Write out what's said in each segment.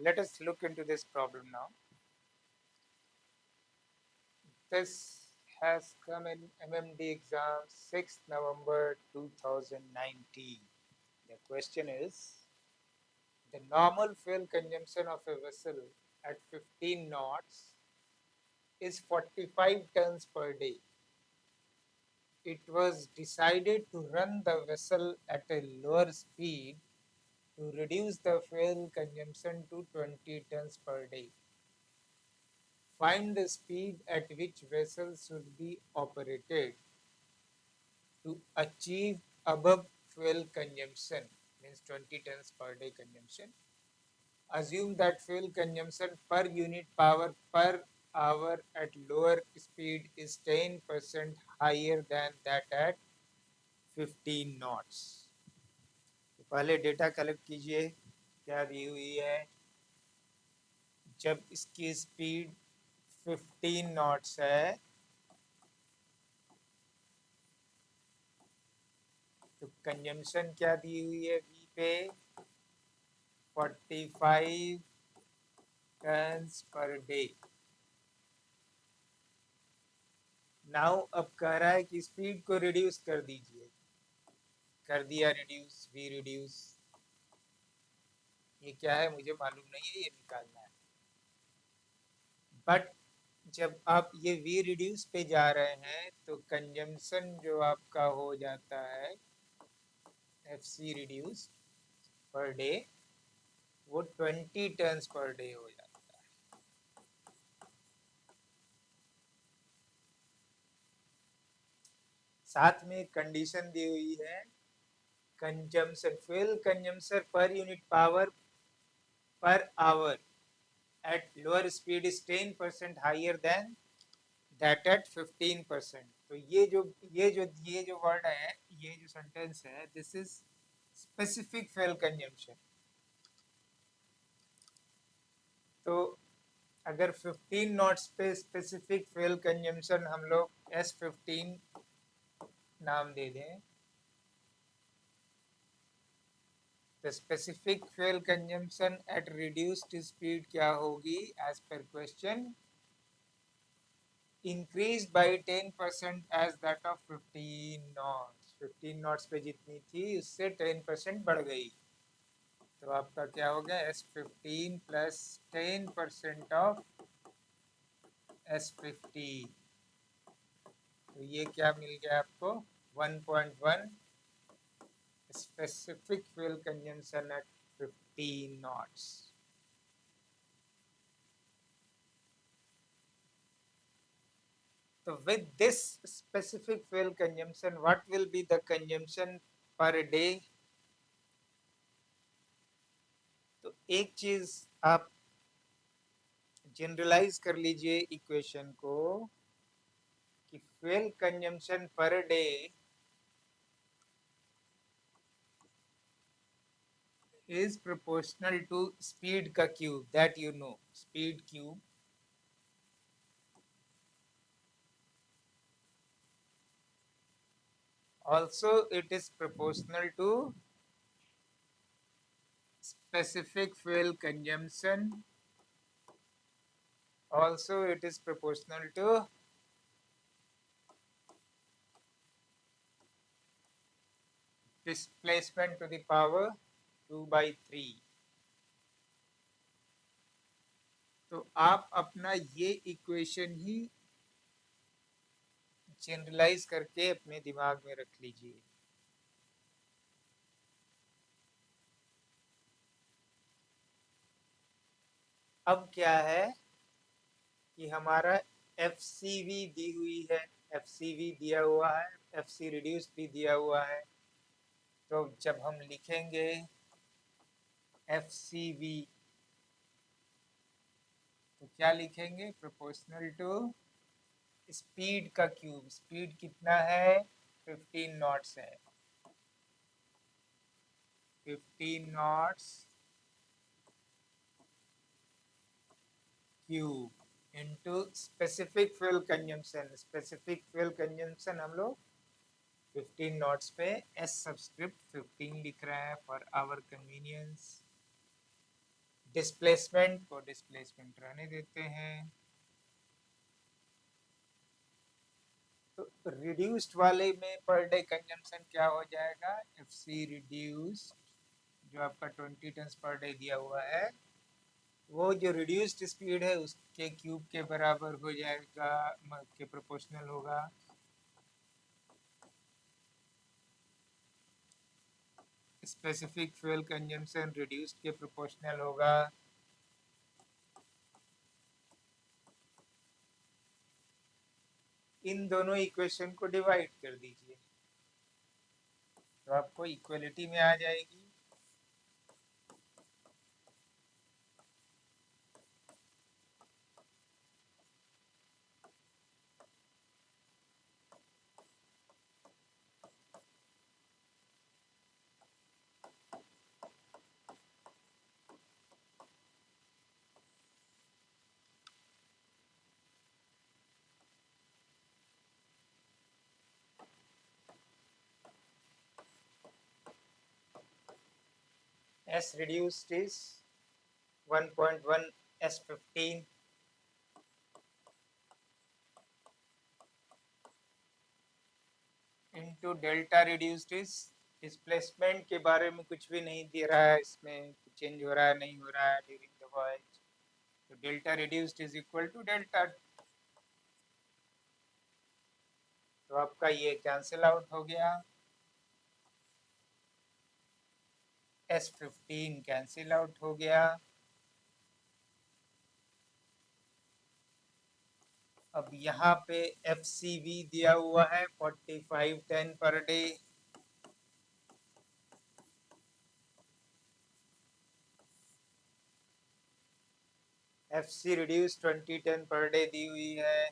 let us look into this problem now. This has come in MMD exam 6th November 2019. The question is, the normal fuel consumption of a vessel at 15 knots is 45 tons per day. It was decided to run the vessel at a lower speed to reduce the fuel consumption to 20 tons per day. Find the speed at which vessels should be operated to achieve above fuel consumption, means 20 tons per day consumption. Assume that fuel consumption per unit power per hour at lower speed is 10% higher than that at 15 knots. तो पहले data collect कीजिए, क्या दी हुई है। जब इसकी speed 15 knots है तो कंजम्पशन क्या दी हुई है वी पे 45 टन्स पर डे। नाउ अब कह रहा है कि स्पीड को रिड्यूस कर दीजिए, कर दिया रिड्यूस, वी रिड्यूस। ये क्या है मुझे मालूम नहीं है, ये निकालना है। बट जब आप ये वी रिड्यूस पे जा रहे हैं तो कंजम्पशन जो आपका हो जाता है F C reduce per day वो 20 टन्स पर डे हो जाता है। साथ में कंडीशन दी हुई है, consumption fuel consumption per unit power per hour at lower speed is 10% higher than that at 15%। तो ये जो वर्ड है, ये जो सेंटेंस है, this is specific fuel consumption. तो अगर 15 नॉट्स पे स्पेसिफिक फ्यूल कंजम्पशन हम लोग S15 नाम दे दें, तो specific fuel consumption at reduced speed क्या होगी as per question, increased by 10% as that of 15 knots। 15 knots पे जितनी थी उससे 10% बढ़ गई। तो आपका क्या हो गया S15 प्लस 10% ऑफ S15। तो ये क्या मिल गया आपको 1.1 specific fuel consumption at 15 knots। So with this specific fuel consumption, what will be the consumption per day? तो एक चीज आप जनरलाइज कर लीजिए इक्वेशन को कि fuel consumption per day is proportional to speed का cube, that you know, speed cube also it is proportional to specific fuel consumption, also it is proportional to displacement to the power 2/3। तो आप अपना ये equation ही generalise करके अपने दिमाग में रख लीजिए। अब क्या है कि हमारा एफ सी वी दी हुई है, एफ सी वी दिया हुआ है, एफ सी रिड्यूस भी दिया हुआ है। तो जब हम लिखेंगे एफ सी वी तो क्या लिखेंगे प्रोपोर्शनल टू स्पीड का क्यूब। स्पीड कितना है 15 नॉट्स है, 15 knots cube into specific fuel consumption. Specific fuel consumption हम लोग 15 नॉट्स पे एस सबस्क्रिप्ट 15 लिख रहे हैं फॉर आवर कन्वीनियंस, डिस्प्लेसमेंट को डिस्प्लेसमेंट रहने देते हैं। तो रिड्यूस्ड वाले में पर डे कंजम्पशन क्या हो जाएगा, एफ सी रिड्यूस्ड जो आपका 20 टन पर डे दिया हुआ है, वो जो रिड्यूस्ड स्पीड है उसके क्यूब के बराबर हो जाएगा, के प्रोपोर्शनल होगा। स्पेसिफिक फ्यूल कंजम्पशन रिड्यूस्ड के प्रोपोर्शनल होगा। इन दोनों इक्वेशन को डिवाइड कर दीजिए तो आपको इक्वलिटी में आ जाएगी। S reduced is 1.1 S15 into delta reduced is, displacement के बारे में कुछ भी नहीं दे रहा है इसमें, चेंज हो रहा है नहीं हो रहा है ड्यूरिंग द वॉयज, तो delta reduced is equal to delta, तो आपका ये कैंसिल आउट हो गया, S15 कैंसिल आउट हो गया। अब यहाँ पे FCV दिया हुआ है 45 ton per day, FC reduce 20 ton per day दी हुई है।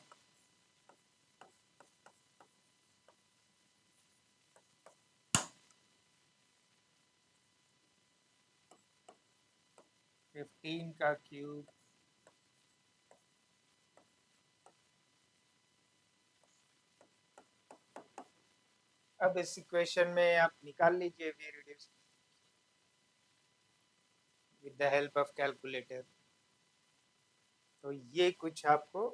फिफ्टीन का क्यूब, अब इस इक्वेशन में आप निकाल लीजिए V reduce with the help of calculator, तो ये कुछ आपको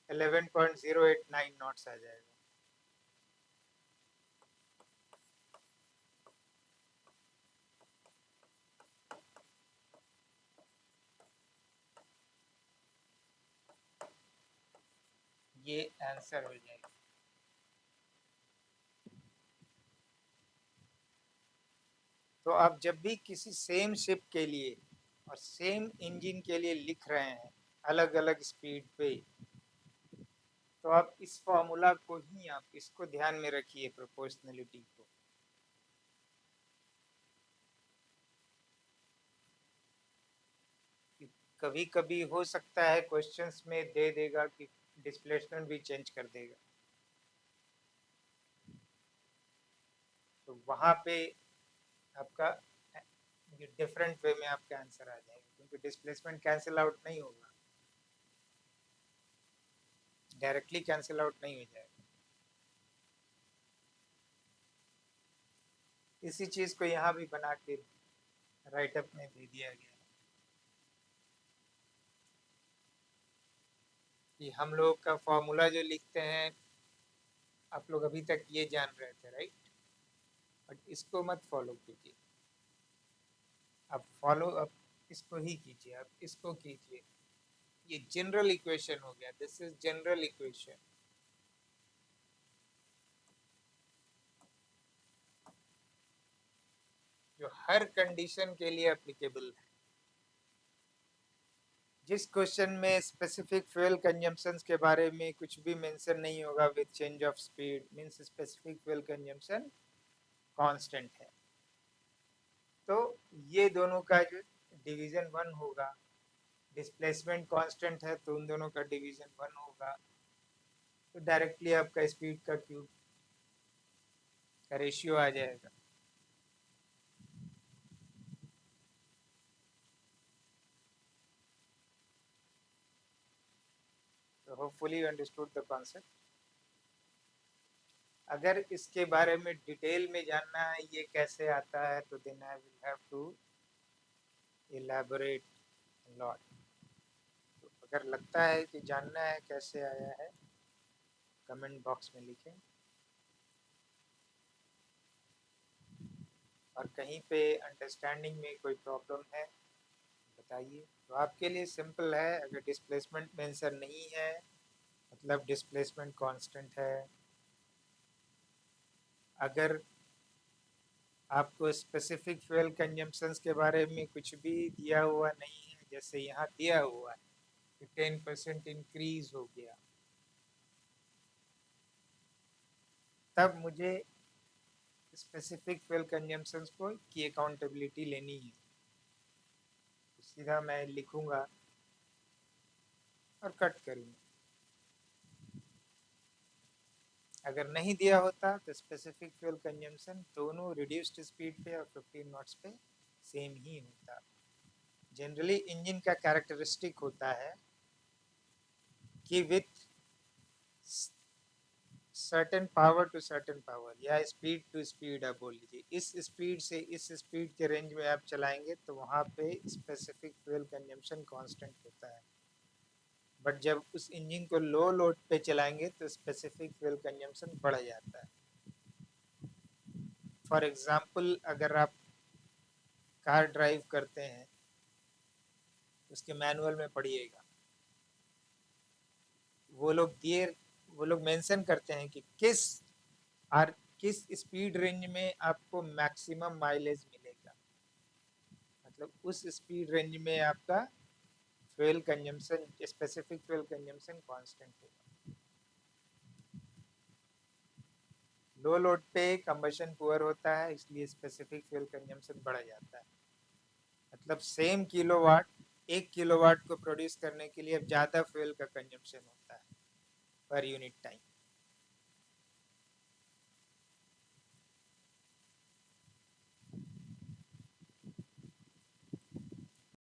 11.089 नॉट्स आ जाएगा। ये आंसर हो जाएगा। तो आप जब भी किसी सेम शिप के लिए और सेम इंजन के लिए लिख रहे हैं अलग अलग स्पीड पे, तो आप इस फॉर्मूला को ही आप इसको ध्यान में रखिए, प्रोपोर्शनलिटी को। कभी कभी हो सकता है क्वेश्चंस में दे देगा कि डिस्प्लेसमेंट भी चेंज कर देगा, तो वहां पे आपका डिफरेंट वे में आपका आंसर आ जाएगा, क्योंकि डिस्प्लेसमेंट कैंसिल आउट नहीं होगा, डायरेक्टली कैंसिल आउट नहीं हो जाएगा। इसी चीज को यहाँ भी बना के राइटअप में दे दिया गया कि हम लोग का फॉर्मूला जो लिखते हैं, आप लोग अभी तक ये जान रहे थे राइट, बट इसको मत फॉलो कीजिए, आप फॉलो अप इसको ही कीजिए, आप इसको कीजिए। ये जनरल इक्वेशन हो गया, दिस इज जनरल इक्वेशन, जो हर कंडीशन के लिए एप्लीकेबल है। जिस क्वेश्चन में स्पेसिफिक फ्यूल कंजम्पशन के बारे में कुछ भी मेंशन नहीं होगा with change of speed, means specific fuel consumption constant है, तो ये दोनों का जो डिवीजन 1 होगा, डिस्प्लेसमेंट कांस्टेंट है तो उन दोनों का डिवीजन 1 होगा, तो डायरेक्टली आपका स्पीड का क्यूब का रेशियो आ जाएगा। तो hopefully you understood the concept. अगर इसके बारे में डिटेल में जानना है ये कैसे आता है, तो then I will have to elaborate a lot. तो अगर लगता है कि जानना है कैसे आया है, कमेंट बॉक्स में लिखें। और कहीं पे अंडरस्टैंडिंग में कोई प्रॉब्लम है बताइए। तो आपके लिए सिंपल है, अगर डिस्प्लेसमेंट मेंशन नहीं है मतलब डिस्प्लेसमेंट कांस्टेंट है। अगर आपको स्पेसिफिक फ्यूल कंजम्पशंस के बारे में कुछ भी दिया हुआ नहीं है, जैसे यहाँ दिया हुआ है कि 10% इंक्रीज हो गया, तब मुझे स्पेसिफिक फ्यूल कंजम्पशंस को की अकाउंटेबिलिटी लेनी है। तो सीधा मैं लिखूंगा और कट करूंगा। अगर नहीं दिया होता तो स्पेसिफिक फ्यूल कंजम्पशन दोनों रिड्यूस्ड स्पीड पे और 15 नॉट्स पे सेम ही होता। जनरली इंजन का कैरेक्टरिस्टिक होता है कि with certain power to certain power या स्पीड टू स्पीड, आप बोल लीजिए इस स्पीड से इस स्पीड के रेंज में आप चलाएंगे तो वहाँ पे स्पेसिफिक फ्यूल कंजम्पशन कांस्टेंट होता है। बट जब उस इंजन को लो लोड पे चलाएंगे तो स्पेसिफिक फ्यूल कंजम्पशन बढ़ जाता है। फॉर एग्जांपल अगर आप कार ड्राइव करते हैं, उसके मैनुअल में पढ़िएगा, वो लोग मेंशन करते हैं कि किस स्पीड रेंज में आपको मैक्सिमम माइलेज मिलेगा। मतलब उस स्पीड रेंज में आपका fuel consumption, specific fuel consumption constant होगा। लो लोड पे कंबशन पुअर होता है, इसलिए स्पेसिफिक फ्यूल कंजम्पशन बढ़ जाता है। मतलब सेम किलोवाट, 1 किलोवाट को प्रोड्यूस करने के लिए अब ज़्यादा फ्यूल का कंजम्पशन होता है पर यूनिट टाइम।